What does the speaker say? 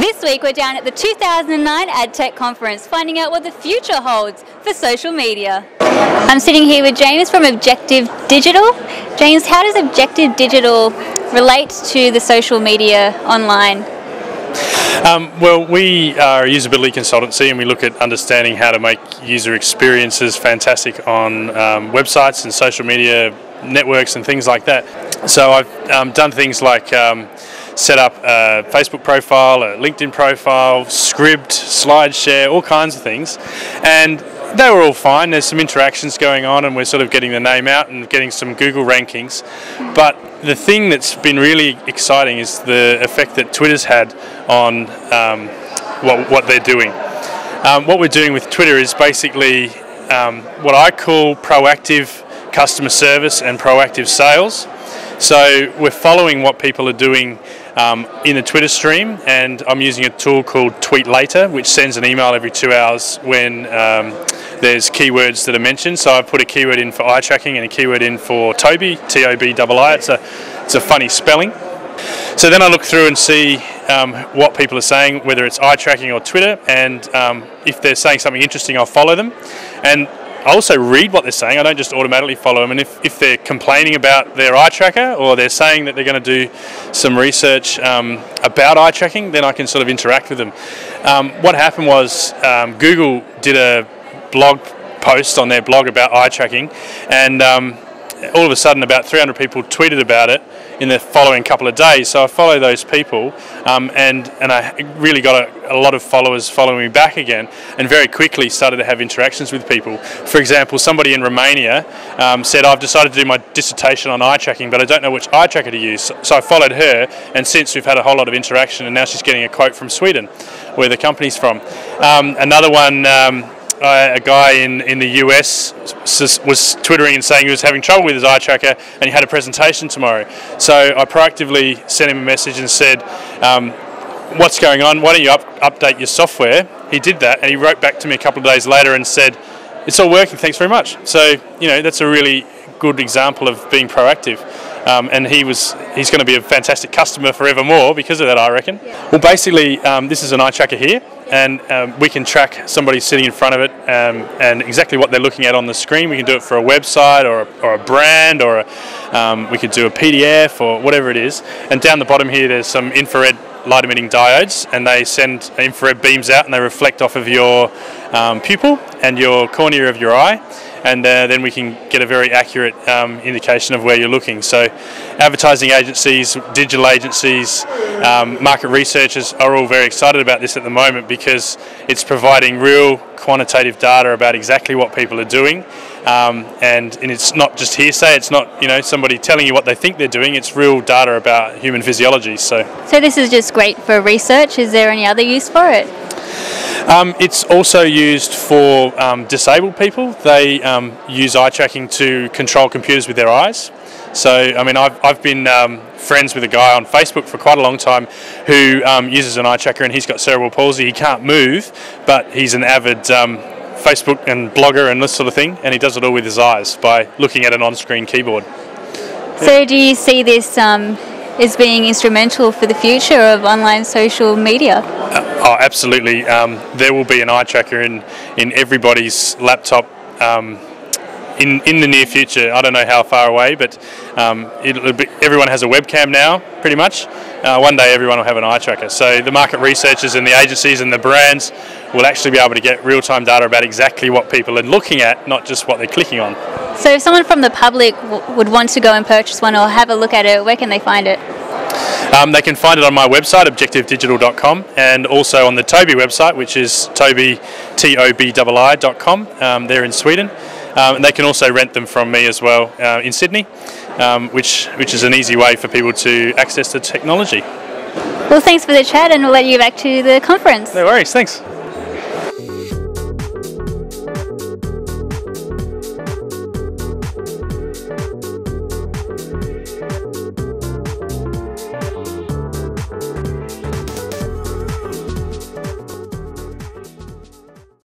This week we're down at the 2009 AdTech conference, finding out what the future holds for social media. I'm sitting here with James from Objective Digital. James, how does Objective Digital relate to the social media online? Well, we are a usability consultancy and we look at understanding how to make user experiences fantastic on websites and social media networks and things like that. So I've done things like set up a Facebook profile, a LinkedIn profile, script, slide share, all kinds of things, and they were all fine. There's some interactions going on and we're sort of getting the name out and getting some Google rankings, but the thing that's been really exciting is the effect that Twitter's had on what they're doing. What we're doing with Twitter is basically what I call proactive customer service and proactive sales. So we're following what people are doing in the Twitter stream, and I'm using a tool called Tweet Later, which sends an email every 2 hours when there's keywords that are mentioned. So I put a keyword in for eye tracking and a keyword in for Toby, T-O-B-I-I. It's a funny spelling. So then I look through and see what people are saying, whether it's eye tracking or Twitter, and if they're saying something interesting, I'll follow them. And I also read what they're saying. I don't just automatically follow them. And if they're complaining about their eye tracker, or they're saying that they're going to do some research about eye tracking, then I can sort of interact with them. What happened was Google did a blog post on their blog about eye tracking, and all of a sudden about 300 people tweeted about it in the following couple of days. So I follow those people, and I really got a lot of followers following me back again, and very quickly started to have interactions with people. For example, somebody in Romania said, I've decided to do my dissertation on eye tracking, but I don't know which eye tracker to use. So I followed her, and since we've had a whole lot of interaction, and now she's getting a quote from Sweden, where the company's from. Another one, a guy in the US was twittering and saying he was having trouble with his eye tracker and he had a presentation tomorrow. So I proactively sent him a message and said, what's going on? Why don't you update your software? He did that, and he wrote back to me a couple of days later and said, it's all working, thanks very much. So, you know, that's a really good example of being proactive. And he's going to be a fantastic customer forevermore because of that, I reckon. Well, basically, this is an eye tracker here, and we can track somebody sitting in front of it and exactly what they're looking at on the screen. We can do it for a website or a brand, or we could do a PDF or whatever it is. And down the bottom here, there's some infrared light emitting diodes, and they send infrared beams out and they reflect off of your pupil and your cornea of your eye. And then we can get a very accurate indication of where you're looking. So advertising agencies, digital agencies, market researchers are all very excited about this at the moment, because it's providing real quantitative data about exactly what people are doing. And it's not just hearsay, it's not, you know, somebody telling you what they think they're doing, it's real data about human physiology. So this is just great for research. Is there any other use for it? It's also used for disabled people. They use eye tracking to control computers with their eyes. So, I mean, I've been friends with a guy on Facebook for quite a long time who uses an eye tracker, and he's got cerebral palsy. He can't move, but he's an avid Facebook and blogger and this sort of thing, and he does it all with his eyes by looking at an on-screen keyboard. So do you see this as being instrumental for the future of online social media? Oh, absolutely. There will be an eye tracker in everybody's laptop in the near future. I don't know how far away, but everyone has a webcam now, pretty much. One day everyone will have an eye tracker. So the market researchers and the agencies and the brands will actually be able to get real-time data about exactly what people are looking at, not just what they're clicking on. So if someone from the public would want to go and purchase one or have a look at it, where can they find it? They can find it on my website, objectivedigital.com, and also on the Toby website, which is Toby, T-O-B-I-I.com. They're in Sweden. And they can also rent them from me as well in Sydney, which is an easy way for people to access the technology. Well, thanks for the chat, and we'll let you back to the conference. No worries, thanks.